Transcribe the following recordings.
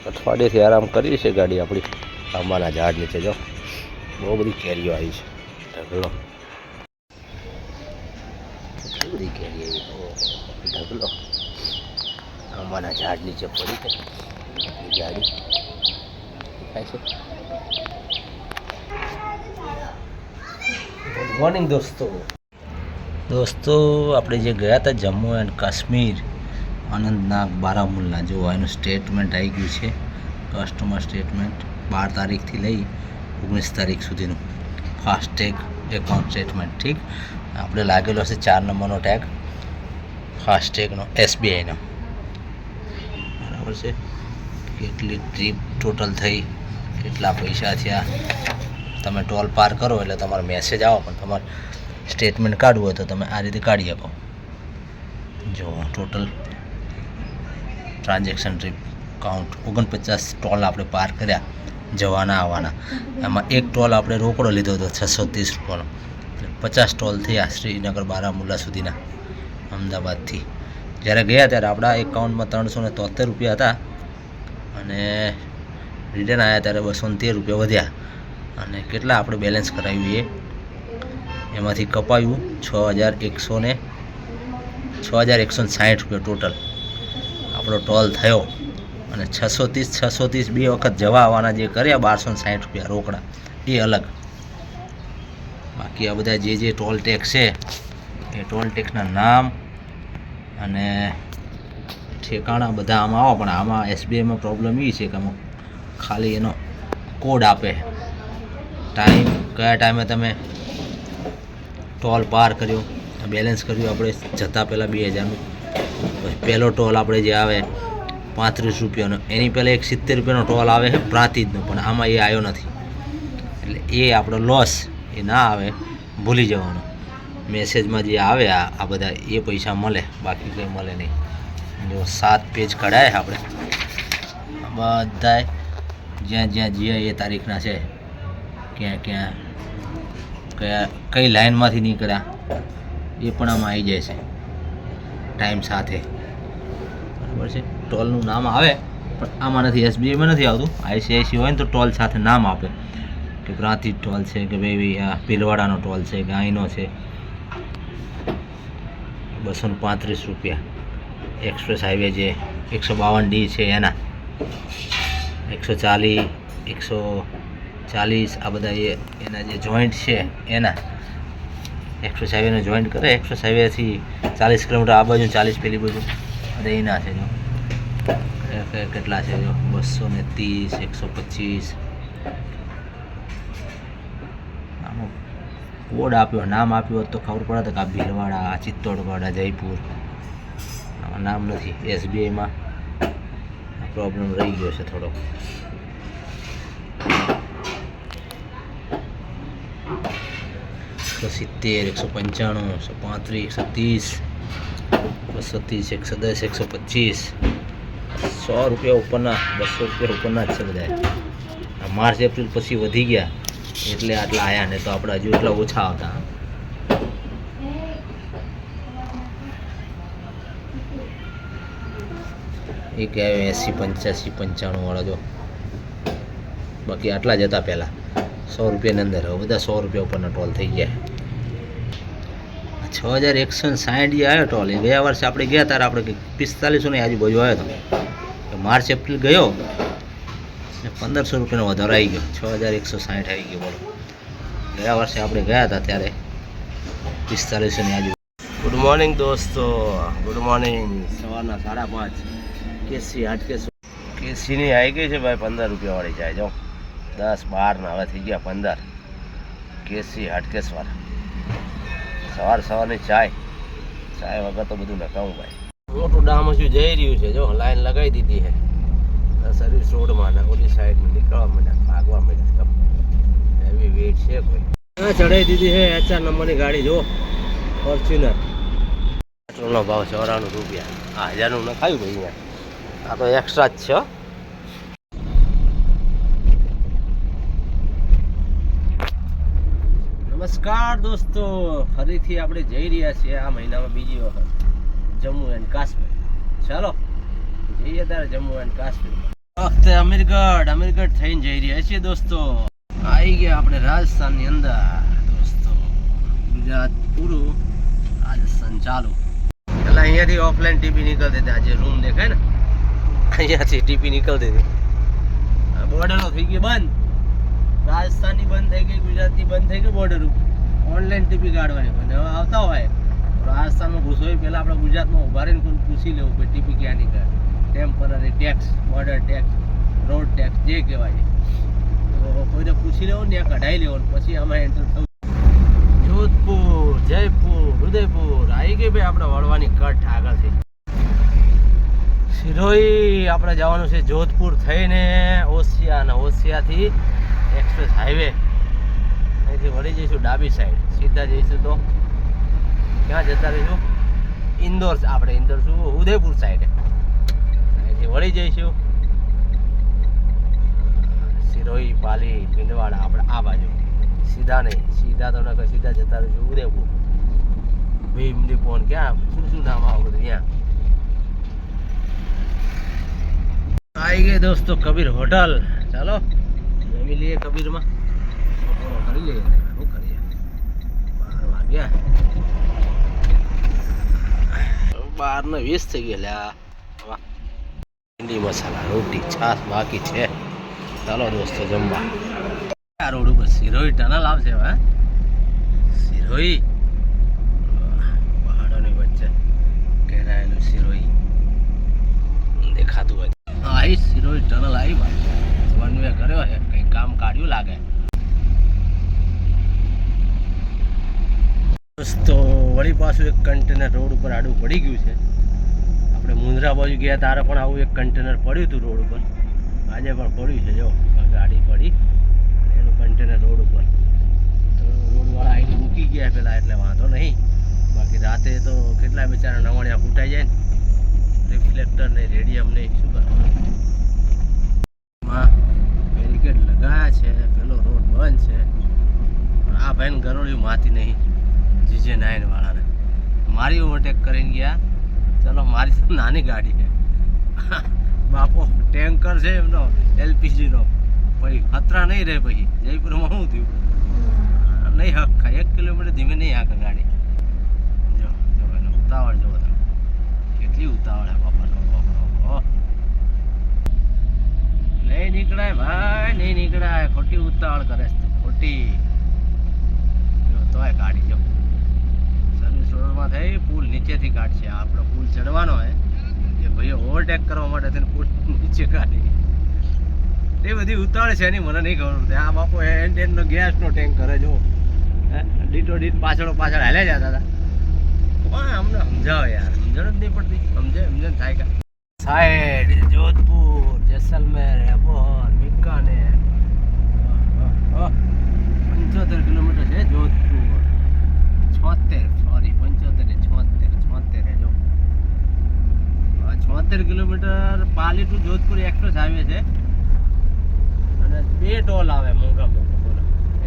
અઠવાડિયેથી આરામ કરી છે ગાડી આપણી આંબાના ઝાડ નીચે. જો બહુ બધી કેરીઓ આવી છે. ઢગલો કેટલી બધી કેરી આવી. ઢગલો આંબાના ઝાડ નીચે પડી છે ગાડી દેખાય છે. ગુડ મોર્નિંગ દોસ્તો. આપણે જે ગયા હતા જમ્મુ એન્ડ કાશ્મીર, અનંતનાગ, બારામુલ્લા, જો એનું સ્ટેટમેન્ટ આવી ગયું છે. કસ્ટમર સ્ટેટમેન્ટ 12 તારીખથી લઈ 19 તારીખ સુધીનું ફાસ્ટેગ એકાઉન્ટ સ્ટેટમેન્ટ. ઠીક, આપણે લાગેલો હશે 4 નંબરનો ટેગ ફાસ્ટેગનો, SBIનો. બરાબર છે. કેટલી ટ્રીપ ટોટલ થઈ, કેટલા પૈસા થયા, તમે ટોલ પાર કરો એટલે તમારો મેસેજ આવો, પણ તમારે સ્ટેટમેન્ટ કાઢવું હોય તો તમે આ રીતે કાઢી શકો. જો total transaction trip count 49 toll આપણે પાર કર્યા જવાના આવવાના. એમાં એક ટોલ આપણે રોકડો લીધો હતો 630 રૂપિયાનો, એટલે 50 ટોલ થયા શ્રીનગર બારામુલ્લા સુધીના અમદાવાદથી. જ્યારે ગયા ત્યારે આપણા એકાઉન્ટમાં 373 રૂપિયા હતા અને રિટર્ન આવ્યા ત્યારે 213 રૂપિયા વધ્યા. અને કેટલા આપણે બેલેન્સ કરાવ્યું એમાંથી કપાયું 6160 રૂપિયા ટોટલ આપણો ટોલ થયો. અને 630 બે વખત જવા આવવાના જે કર્યા 1260 રૂપિયા રોકડા, એ અલગ. બાકી આ બધા જે ટોલ ટેક્સ છે એ ટોલ ટેક્સના નામ અને ઠેકાણા બધા આમાં આવો. પણ આમાં SBIમાં પ્રોબ્લેમ એ છે કે આમાં ખાલી એનો કોડ આપે, ટાઈમ, કયા ટાઈમે તમે ટોલ પાર કર્યો, બેલેન્સ કર્યું. આપણે જતાં પહેલાં 2000નું પહેલો ટોલ આપણે જે આવે 35 રૂપિયાનો, એની પહેલાં 70 રૂપિયાનો ટોલ આવે છે પ્રાંતિજનો, પણ આમાં એ આવ્યો નથી. એટલે એ આપણો લોસ એ ના આવે, ભૂલી જવાનો. મેસેજમાં જે આવે આ બધા એ પૈસા મળે, બાકી કંઈ મળે નહીં. જો 7 પેજ કઢાય આપણે બધા, જ્યાં એ તારીખના છે, ક્યાં કઈ લાઇનમાંથી નીકળ્યા એ પણ આમાં આવી જાય છે ટાઈમ સાથે. બરાબર છે. ટોલનું નામ આવે પણ આમાં નથી, SBIમાં નથી આવતું. ICICI હોય ને તો ટોલ સાથે નામ આપે કે પ્રાંતિજ ટોલ છે, કે ભાઈ આ ભીલવાડાનો ટોલ છે, કે અહીંનો છે. 235 રૂપિયા એક્સપ્રેસ હાઈવે જે 152D છે એના, 140, 140 આ બધા એના જે જોઈન્ટ છે એના. એક્સપ્રેસ હાઈવેનો જોઈન્ટ કરે, એક્સપ્રેસ હાઈવેથી 40 કિલોમીટર આ બાજુ, 40 પેલી બાજુ, બધા એના છે. જો કેટલા છે, જો 230, 125. આમાં કોડ આપ્યો, નામ આપ્યું હોત તો ખબર પડે કે આ ભીલવાડા, ચિત્તોડગઢ, જયપુર. આમાં નામ નથી. SBIમાં પ્રોબ્લેમ રહી ગયો છે થોડો. तो 70, 195, 135, 130, 130, 110, 125, 100 રૂપિયા ઉપરના, 200 રૂપિયા ઉપરના જ છે બધા. માર્ચ એપ્રિલ પછી વધી ગયા એટલે આટલા આવ્યા, ને તો આપણે હજુ એટલા ઓછા આવતા. એક આવ્યો 80, 85, 95 વાળા. જો બાકી આટલા જ હતા પહેલાં 100 રૂપિયાની અંદર. હવે બધા 100 રૂપિયા ઉપરના ટોલ થઈ ગયા. 6160 જે આવ્યો ટોલ, એ ગયા વર્ષે આપણે ગયા ત્યારે આપણે 4500ની આજુબાજુ આવ્યો હતો. માર્ચ એપ્રિલ ગયો ને 1500 રૂપિયાનો વધારો આવી ગયો, 6160 આવી ગયો. બોલો, ગયા વર્ષે આપણે ગયા હતા ત્યારે 4500ની આજુબાજુ. ગુડ મોર્નિંગ દોસ્તો, ગુડ મોર્નિંગ. સવારના 5:30 કેસી હાટકેશ. કેસીની આવી ગઈ છે ભાઈ 15 રૂપિયાવાળી જાય. જો 10, 12 ને હવે થઈ ગયા 15. કેસી હાટકેશવાળા. સવારની ચાય વગર તો બધું નકામું ભાઈ. મોટું ડામસું જઈ રહ્યું છે. જો લાઈન લગાવી દીધી છે સર્વિસ રોડમાં, ઓલી સાઈડમાં નીકળવા માંડ્યા, ભાગવા માંડ્યા. હેવી વેઇટ છે કોઈ. ચડાવી દીધી છે HR નંબરની ગાડી. જો ફોર્ચ્યુનર. પેટ્રોલનો ભાવ 94 રૂપિયા. આ 1000નું નખાયું ભાઈ. આ તો એક્સ્ટ્રા જ છે. નમસ્કાર દોસ્તો, ફરીથી આપણે જઈ રહ્યા છીએ આ મહિનામાં બીજી વખત જમ્મુ એન્ડ કાશ્મીર. ચાલો જઈએ ત્યારે જમ્મુ એન્ડ કાશ્મીર. વખતે અમીરગઢ થઈને જઈ રહ્યા છીએ દોસ્તો. આવી ગયા આપણે રાજસ્થાનની અંદર દોસ્તો. ગુજરાત પૂરું, રાજસ્થાન ચાલુ. પેલા અહીંયાથી ઓફલાઈન ટીપી નીકળતી હતી. આજે રૂમ દેખાય ને, અહીંયાથી ટીપી નીકળતી હતી. બોર્ડરો થઈ ગઈ બંધ, રાજસ્થાનની બંધ થઈ ગઈ, ગુજરાતની બંધ થઈ ગઈ બોર્ડર. ઓનલાઈન ટીપી કાઢવાની બંધ. હવે આવતા હોય રાજસ્થાનમાં ઘૂસો હોય પહેલાં આપણે ગુજરાતમાં ઉભા રહીને કોઈ પૂછી લેવું કે ટીપી ક્યાં નીકળે. Temporary tax, border tax, road tax જે કહેવાય તો કોઈને પૂછી લેવું ને કઢાઈ લેવાનું, પછી આમાં એન્ટર થવું. જોધપુર, જયપુર, ઉદયપુર આવી ગઈ ભાઈ આપણે વળવાની કટ આગળથી. સિરોહી આપણે જવાનું છે જોધપુર થઈને ઓસિયા, અને ઓસિયાથી એક્સપ્રેસ હાઈવે અહીંથી વળી જઈશું ડાબી સાઈડ. સીધા જઈશું તો ક્યાં જતા રહીશું? ઇન્દોર. આપણે ઇન્દોર શું ઉદયપુર સાઈડે અહીંથી વળી જઈશું સિરોહી, પાલી, પિંડવાડા. આપણે આ બાજુ સીધા નહીં, સીધા તો નકર સીધા જતા રહીશું ઉદયપુર. ભીમડી ફોન ક્યાં શું શું નામ આવું બધું ત્યાં આવી ગઈ દોસ્તો કબીર હોટલ. ચાલો જમી લઈએ કબીરમાં, કરી લઈએ. શું કરીએ, 12 વાગ્યા, 12:20 થઈ ગયા. ભીંડી મસાલા, રોટી, છાશ બાકી છે. ચાલો દોસ્તો જમવા. આ રોડ ઉપર સિરોહી ટનલ આવશે. હવે સિરોહી પહાડોની વચ્ચે ઘેરાયેલું સિરોહી દેખાતું હોય. હા, સિરોહી ટનલ આવી ભાઈ. વન વે કર્યો છે, કંઈ કામ કાઢ્યું લાગે. દોસ્તો વળી પાછું એક કન્ટેનર રોડ ઉપર આડું પડી ગયું છે. આપણે મુંદ્રા બાજુ ગયા ત્યારે પણ આવું એક કન્ટેનર પડ્યું હતું રોડ ઉપર. આજે પણ પડ્યું છે. જો ગાડી પડી, એનું કન્ટેનર રોડ ઉપર. તો રોડવાળા આવીને મૂકી ગયા પહેલાં, એટલે વાંધો નહીં. બાકી રાતે તો કેટલા બિચારા નવાણિયા ફૂટાઈ જાય ને, રિફ્લેક્ટર નહીં, રેડિયમ નહીં, શું કરવાનું. બેરિકેડ લગાયા છે, પેલો રોડ બંધ છે. આ ભાઈને ગરોળિયું માતી નહીં, જીજે 9 વાળાને મારી ઓવરટેક કરીને ગયા. ચલો મારી તો નાની ગાડી છે બાપો, ટેન્કર છે એમનો LPGનો. પછી ખતરા નહીં રહે. પછી જયપુરમાં શું થયું નહીં હક ખાય. 1 કિલોમીટર ધીમે નહીં હાકે ગાડી. જો જો એને ઉતાવળ જો તમે કેટલી ઉતાવળ હે બાપા. નહીં નીકળાય ભાઈ, નહીં નીકળાય. ખોટી ઉતાવળ કરે છે, ખોટી. જો તોય ગાડી જો સર્વિસ રોડમાં થઈ, પુલ નીચેથી કાઢશે. આપણો પુલ ચડવાનો હોય એ ભાઈઓ ઓવરટેક કરવા માટે તેને પુલ નીચે કાઢી. એ બધી ઉતાવળ છે એની મને નહીં ખબર પડતી. આ બાપો એન્ડનો ગેસનો ટેન્ક કરે જો, ડીટો ડીટ પાછળ હાલ્યા જતા હતા. અમને સમજાવો યાર, સમજણ જ નહીં પડતી. સમજણ થાય કે સાઈડ જોધપુર, જેસલમેર, એબોર, બીકાનેર. 75 કિલોમીટર છે જોધપુર. 76 જો 76 કિલોમીટર. પાલી ટુ જોધપુર એક્સપ્રેસ હાઈવે છે, અને 2 ટોલ આવે મોંઘા મોંઘા. બોલો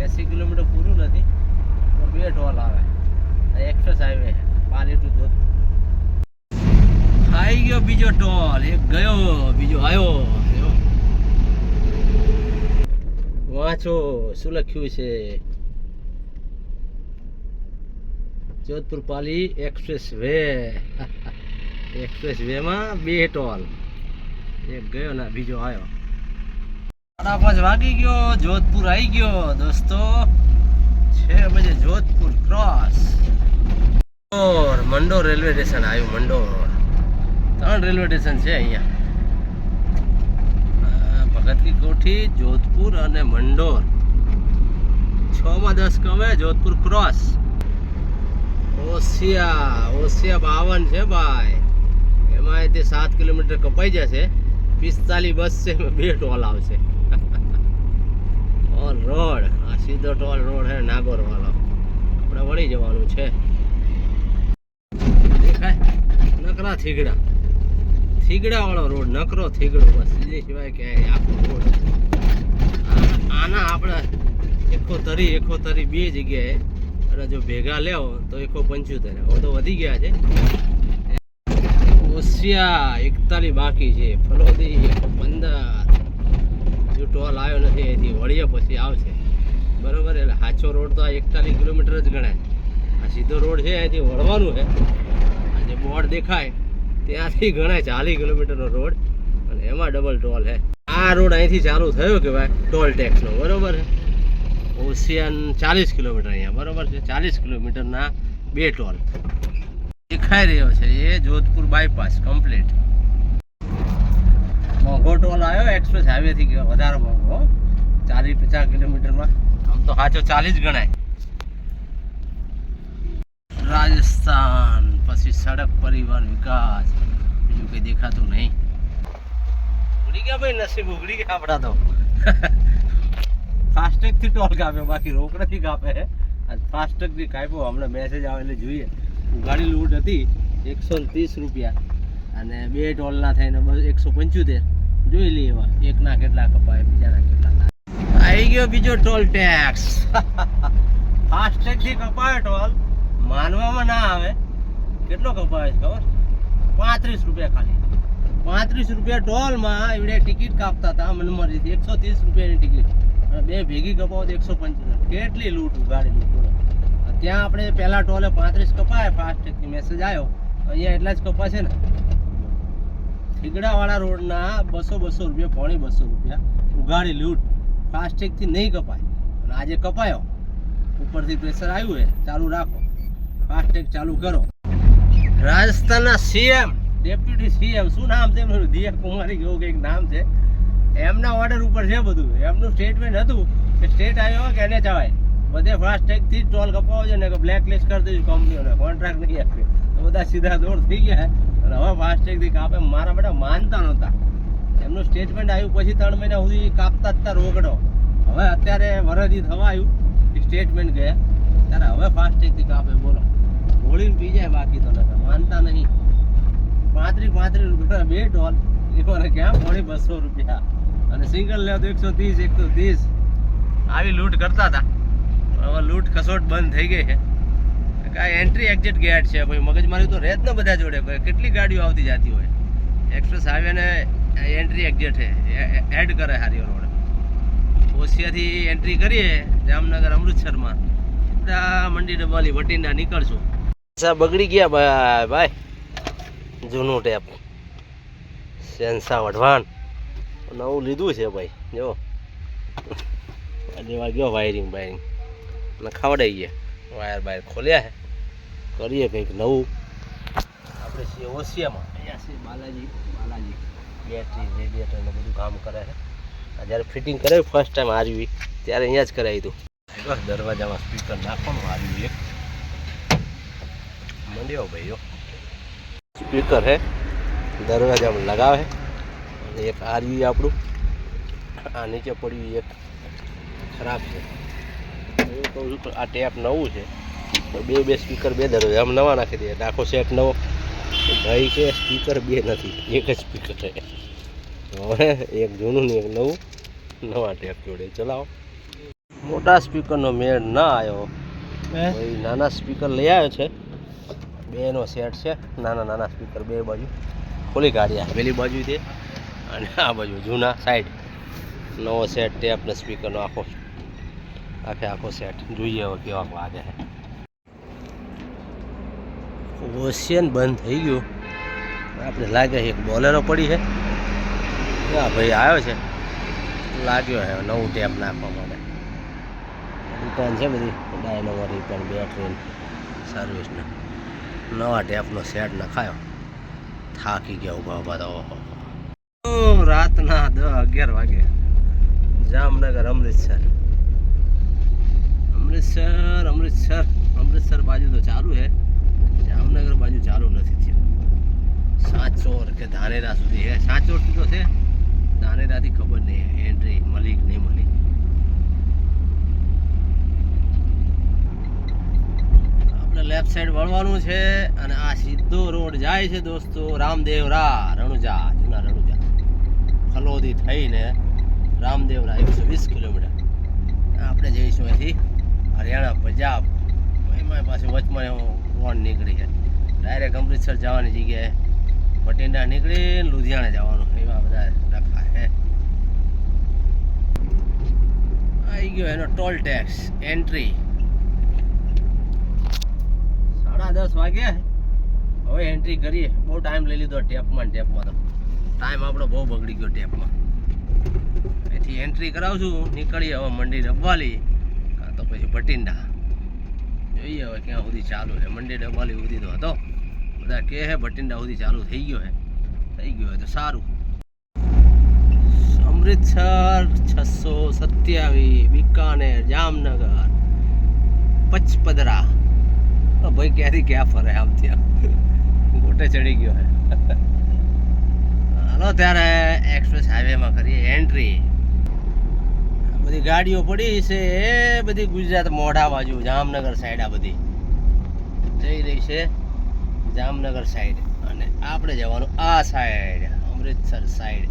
80 કિલોમીટર પૂરું નથી, 2 ટોલ આવે. એક્સપ્રેસ હાઈવે પાલી ટુ જોધપુર. આવી ગયો બીજો ટોલ. એક ગયો, બીજો આવ્યો. વાંચો શું લખ્યું છે. Jodhpur Pali expressway. એક્સપ્રેસ વેમાં 2 ટોલ. એક ગયો ને બીજો આવ્યો. 5:30 વાગી ગયો, જોધપુર આવી ગયો દોસ્તો. 6 બજે Jodhpur cross. Mandore railway station આવ્યું. મંડોર 3 રેલવે સ્ટેશન છે અહીંયા. ભગત કી કોઠી, જોધપુર અને મંડોર. 6:10 કમે જોધપુર ક્રોસ. ઓસિયા 52 છે ભાઈ. એમાં તે 7 કિલોમીટર કપાઈ જશે. 45 બસ છે, 2 ટોલ આવશે. ઓલ રોડ, આ સીધો ટોલ રોડ હે નાગોર વાળો. આપણે વળી જવાનું છે. દેખાય નકરા થીગડા વાળો રોડ, નકરો થીગડો. બસ એ સિવાય ક્યાંય આખો રોડ. આના આપણે 71 2 જગ્યાએ, અને જો ભેગા લેવો તો 175. હવે તો વધી ગયા છે. ઓસિયા 41 બાકી છે. ફલોદી 115. હજુ ટોલ આવ્યો નથી, અહીંથી વળીએ પછી આવશે બરોબર. એટલે સાચો રોડ તો આ 41 કિલોમીટર જ ગણાય. આ સીધો રોડ છે, અહીંથી વળવાનું છે. આ જે બોર્ડ દેખાય ત્યાંથી ગણાય 40 કિલોમીટરનો રોડ, અને એમાં ડબલ ટોલ છે. આ રોડ અહીંથી ચાલુ થયો કે ભાઈ ટોલ ટેક્સનો, બરોબર છે. ઓશિયન 40 કિલોમીટર અહીંયા, બરોબર છે. 40 કિલોમીટરના 2 ટોલ દેખાઈ રહ્યો છે. એ જોધપુર બાયપાસ કમ્પ્લીટ. મોંઘો ટોલ આવ્યો એક્સપ્રેસ હાઈવેથી વધારે મોંઘો, 40-50 કિલોમીટરમાં. આમ તો સાચો 40 ગણાય. રાજસ્થાન પછી સડક પરિવહન વિકાસ, બીજું કંઈ દેખાતું નહીં. ઉગડી ગયા ભાઈ, નસીબ ઉગડી ગયા આપણા તો. ફાસ્ટેગથી ટોલ કાપ્યો, બાકી રોકડેથી કાપે છે. આજ ફાસ્ટેગથી કાપ્યો, હમણાં મેસેજ આવે એટલે જોઈએ. ગાડી લૂંટ હતી 130 રૂપિયા, અને 2 ટોલના થઈને 175. જોઈ લઈએ એવા એકના કેટલા કપાય, બીજાના કેટલા. આવી ગયો બીજો ટોલ ટેક્સ. ફાસ્ટેગથી કપાયો ટોલ, માનવામાં ના આવે. કેટલો કપાય છે ખબર? 35 રૂપિયા ખાલી. 35 રૂપિયા ટોલમાં એવડે ટિકિટ કાપતા હતા મનમરીથી. 130 રૂપિયાની ટિકિટ, અને 2 ભેગી કપાવો તો 175. કેટલી લૂંટ ગાડી લૂંટ. ત્યાં આપણે પહેલા ટોલે 35 કપાય, ફાસ્ટેગથી મેસેજ આવ્યો. અહીંયા એટલા જ કપાશે ને. થીગડાવાળા રોડના 200 રૂપિયા, પોણી 200 રૂપિયા ઉગાડી લૂંટ. ફાસ્ટેગથી નહીં કપાય, અને આજે કપાયો. ઉપરથી પ્રેશર આવ્યું છે, ચાલુ રાખો, ફાસ્ટેગ ચાલુ કરો. રાજસ્થાનના સીએમ, ડેપ્યુટી સીએમ, શું નામ છે એમનું? દિયા કુમારી કેવું કંઈક નામ છે. એમના ઓર્ડર ઉપર છે બધું. એમનું સ્ટેટમેન્ટ હતું કે સ્ટેટ આવ્યો કે એને જવાય બધે ફાસ્ટેગથી જ ટોલ કપાવો છે ને, કે બ્લેક લિસ્ટ કરી દઈશું કંપનીઓને, કોન્ટ્રાક્ટ નહીં આપ્યો. તો બધા સીધા દોડ થઈ ગયા, અને હવે ફાસ્ટેગથી કાપે. મારા બેટા માનતા નહોતા. એમનું સ્ટેટમેન્ટ આવ્યું પછી 3 મહિના સુધી કાપતા જ હતા રોકડો. હવે અત્યારે વરદી થવા આવ્યું, સ્ટેટમેન્ટ ગયા ત્યારે હવે ફાસ્ટેગથી કાપે. બોલો, ગોળીને પી જાય. બાકી તો નતા માનતા નહીં. 35 રૂપિયા 2 ટોલ, એમાં ક્યાં પોણી 200 રૂપિયા, અને સિંગલ લે તો 130. આવી લૂંટ કરતા હતા. હવે લૂંટ ખસોટ બંધ થઈ ગઈ છે. કાંઈ એન્ટ્રી એક્ઝિટ ગેટ છે ભાઈ, મગજમારી તો રહે જ ને બધા જોડે. કેટલી ગાડીઓ આવતી જતી હોય. એક્સપ્રેસ હાઈવેને એન્ટ્રી એક્ઝિટ છે, એડ કરે હારી રોડ. ઓશિયાથી એન્ટ્રી કરીએ જામનગર અમૃતસરમાં, મંડી ડબાલી વટીના નીકળશું. બગડી ગયા ભાઈ, જૂનું ટેપ સેન્સા વઢવાણ નવું લીધું છે ભાઈ. જો દેવા ગયો વાયરિંગ અને ખવડાવી ગયા. વાયર બાયર ખોલ્યા છે, કરીએ કંઈક નવું. આપણે છીએ ઓશિયામાં. અહીંયા છે બાલાજી બેટરી રેડિયેટરને બધું કામ કરે છે. જ્યારે ફિટિંગ કરાવ્યું ફર્સ્ટ ટાઈમ આરવી ત્યારે અહીંયા જ કરાવી હતું. દરવાજામાં સ્પીકર નાખવાનું આરવી એક મંડ્યો ભાઈઓ. સ્પીકર હે દરવાજામાં લગાવે, અને એક આરવી આપણું આ નીચે પડ્યું એક ખરાબ છે. હું કહું છું આ ટેપ નવું છે, બે સ્પીકર 2 દરવાજા આમ નવા નાખી દઈએ. આખો સેટ નવો. ભાઈ કે સ્પીકર 2 નથી, એક જ સ્પીકર છે. હવે એક જૂનું ને એક નવું, નવા ટેપ જોડે ચલાવો. મોટા સ્પીકરનો મેળ ના આવ્યો ભાઈ, નાના સ્પીકર લઈ આવ્યો છે. 2નો સેટ છે, નાના સ્પીકર 2 બાજુ. ખોલી ગાડી પેલી બાજુ છે, અને આ બાજુ જૂના સાઈડ નવો સેટ ટેપ ને સ્પીકરનો આખો સેટ. જોઈએ હવે કેવા વાગે છે. ઓશિયન બંધ થઈ ગયું. આપણે લાગે છે એક બોલેરો પડી છે. હા ભાઈ આવ્યો છે, લાગ્યો છે નવું ટેપ નાખવા માટે. દુકાન છે બધી ડાયનોમો રિપેર, બેટરી સર્વિસને. નવા ટેપનો સેટ નખાયો. થાકી ગયા ઉભા તો. રાતના 10-11 વાગે જામનગર અમૃતસર બાજુ તો ચાલુ છે, જામનગર બાજુ ચાલુ નથી થયું. સાચોર કે ધાનેરા સુધી છે. સાચોરથી તો છે, ધાનેરાથી ખબર નહીં એન્ટ્રી મળી કે નહીં મળી. આપણે લેફ્ટ સાઈડ વળવાનું છે, અને આ સીધો રોડ જાય છે દોસ્તો રામદેવરા રણુજા, જૂના રણુજા ફલોદી થઈને રામદેવરા 120 કિલોમીટર. આપણે જઈશું અહીંથી હરિયાણા પંજાબ. એમાં પાછું વચમાં રોડ નીકળી છે ડાયરેક્ટ અમૃતસર જવાની જગ્યાએ. બઠિંડા નીકળીને લુધિયાણા જવાનું, એવા બધા લખા છે. આવી ગયો એનો ટોલ ટેક્સ એન્ટ્રી 10:30 વાગ્યા હવે એન્ટ્રી કરીએ. બહુ ટાઈમ લઈ લીધો ટેપમાં તો ટાઈમ આપણો બહુ બગડી ગયો ટેપમાં. એથી એન્ટ્રી કરાવશું, નીકળીએ હવે મંડી ડબ્બાલી કાં તો પછી ભટિંડા. જોઈએ હવે ક્યાં સુધી ચાલુ છે. મંડી ડબ્બાલી સુધી તો હતો, બધા કહે છે ભટિંડા સુધી ચાલુ થઈ ગયો હોય તો સારું. અમૃતસર 627, બીકાનેર, જામનગર, પચપદરા. ભાઈ ક્યાંથી ક્યાં ફરે આમ ત્યાં ગોટે ચડી ગયો હે. હાલો ત્યારે એક્સપ્રેસ હાઈવેમાં કરીએ એન્ટ્રી. બધી ગાડીઓ પડી છે એ બધી ગુજરાત મોઢા બાજુ જામનગર સાઈડ આ બધી જઈ રહી છે જામનગર સાઈડ, અને આપણે જવાનું આ સાઈડ અમૃતસર સાઈડ.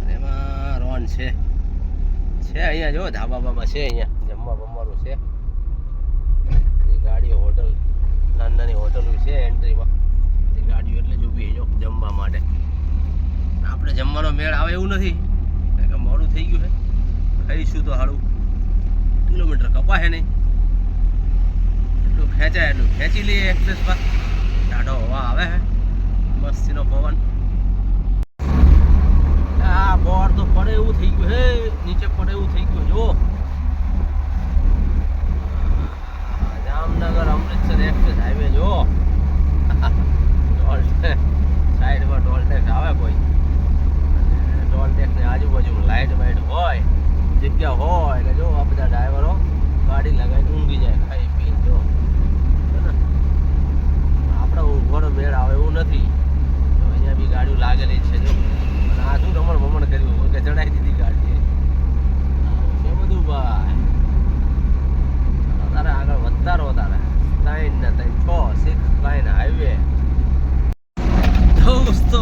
અને એમાં રોન છે અહીંયા જો ધાબા બાબા છે, અહીંયા જમવા બમવાનું છે. ગાડીઓ હોટલ નાની હોટલો છે એન્ટ્રીમાં, એ ગાડીઓ એટલે જ ઊભી જો જમવા માટે. આપણે જમવાનો મેળ આવે એવું નથી કારણ કે મોડું થઈ ગયું છે. ખાઈશું તો સારું, કિલોમીટર કપાશે નહીં, એટલું ખેંચાય એટલું ખેંચી લઈએ એક્સપ્રેસમાં. ટાઢો હવા આવે છે, મસ્તીનો પવન. આ બોર્ડ તો પડે એવું થઈ ગયું હે, નીચે પડે એવું થઈ ગયું જો. જામનગર અમૃતસર એક્સપ્રેસ હાઈવે જો. સાઈડમાં ટોલ ટેક્સ આવે કોઈ, ટોલ ટેક્સની આજુબાજુમાં લાઇટ વાઇટ હોય, જગ્યા હોય એટલે જો આ બધા ડ્રાઈવરો ગાડી લગાવીને ઊંઘી જાય ખાઈ પીને જો. આપણે ઊંઘવાનો મેળ આવે એવું નથી. તો અહીંયા બી ગાડીઓ લાગેલી છે જો. અને આ શું રમણ ભમણ કર્યું કે ચડાવી દીધી ગાડી છે બધું ભાઈ. તારે આગળ વધતા રહો તારે. 3 ને 6 લાઈન હાઈવે. દોસ્તો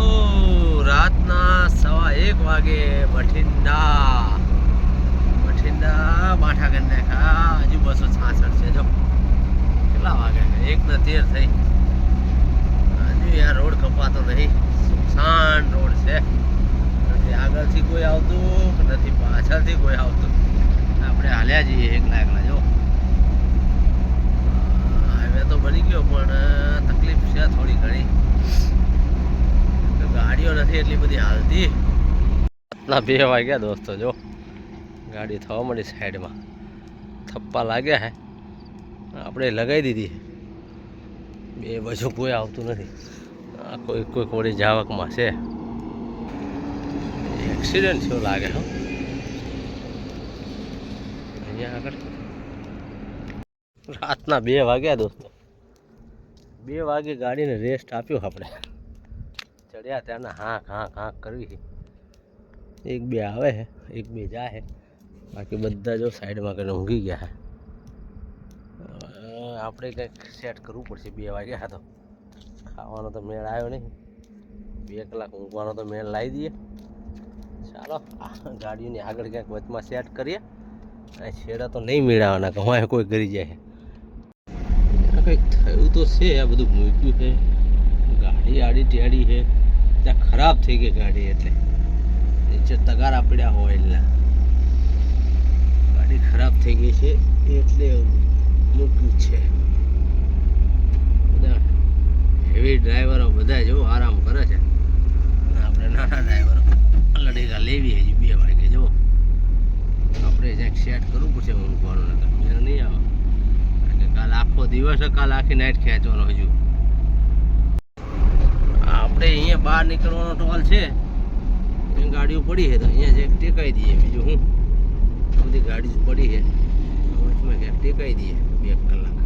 રાતના 1:15 વાગે બઠિંડા બાઠા કરી નાખ્યા. હજુ 266 છે જો. કેટલા વાગે 1:13 થઈ. હજુ યાર રોડ કપાતો નહીં, સુમસાન રોડ છે. નથી આગળથી કોઈ આવતું, નથી પાછળથી કોઈ આવતું. આપણે હાલ્યા જઈએ એકલા જો. હાઈવે તો બની ગયો પણ તકલીફ છે થોડી ઘણી, ગાડીઓ નથી એટલી બધી હાલતી. રાતના 2 વાગ્યા દોસ્તો જો. ગાડી થવા માંડી સાઈડમાં, થપ્પા લાગ્યા હે, આપણે લગાવી દીધી. બે બાજુ કોઈ આવતું નથી. આ કોઈ કોડી જાવકમાં છે. એક્સિડન્ટ થયો લાગે હો અહીંયા આગળ. રાતના 2 વાગ્યા દોસ્તો. 2 વાગે ગાડીને રેસ્ટ આપ્યો આપણે. ચડ્યા ત્યારના હાંક કરવી છે. 1-2 આવે છે, 1-2 જાય, બાકી બધા જો સાઈડમાં કરીને ઊંઘી ગયા છે. આપણે કંઈક સેટ કરવું પડશે. 2 વાગ્યા હા તો ખાવાનો તો મેળ આવ્યો નહીં, 2 કલાક ઊંઘવાનો તો મેળ લાવી દઈએ. ચાલો ગાડીઓની આગળ ક્યાંક વચમાં સેટ કરીએ. અહીં છેડા તો નહીં મેળવવાના કે હું કોઈ કરી જાય. કંઈક થયું તો છે, આ બધું મૂક્યું છે. ગાડી આડી ટેડી છે, ત્યાં ખરાબ થઈ ગઈ ગાડી, એટલે નીચે તગારા પડ્યા હોય એટલે ગાડી ખરાબ થઈ ગઈ છે એટલે મૂક્યું છે. બધા હેવી ડ્રાઈવરો બધા જો આરામ કરે છે, આપણે નાના ડ્રાઈવરો લડેગા લેવી હજી 2 વાગે જો. આપણે જ્યાંક સેટ કરવું પડશે ઊંઘવાનું, મેળ નહીં આવે કારણ કે કાલ આખો દિવસ, કાલ આખી નાઇટ ખેંચવાનો. હજુ આપણે અહીંયા બહાર નીકળવાનો ટોલ છે, ગાડીઓ પડી છે તો અહીંયા જ્યાંક ટેકાઈ દઈએ. બીજું હું બધી ગાડી પડી છે વચમાં ક્યાંક ટેકાઈ દઈએ 2 કલાક.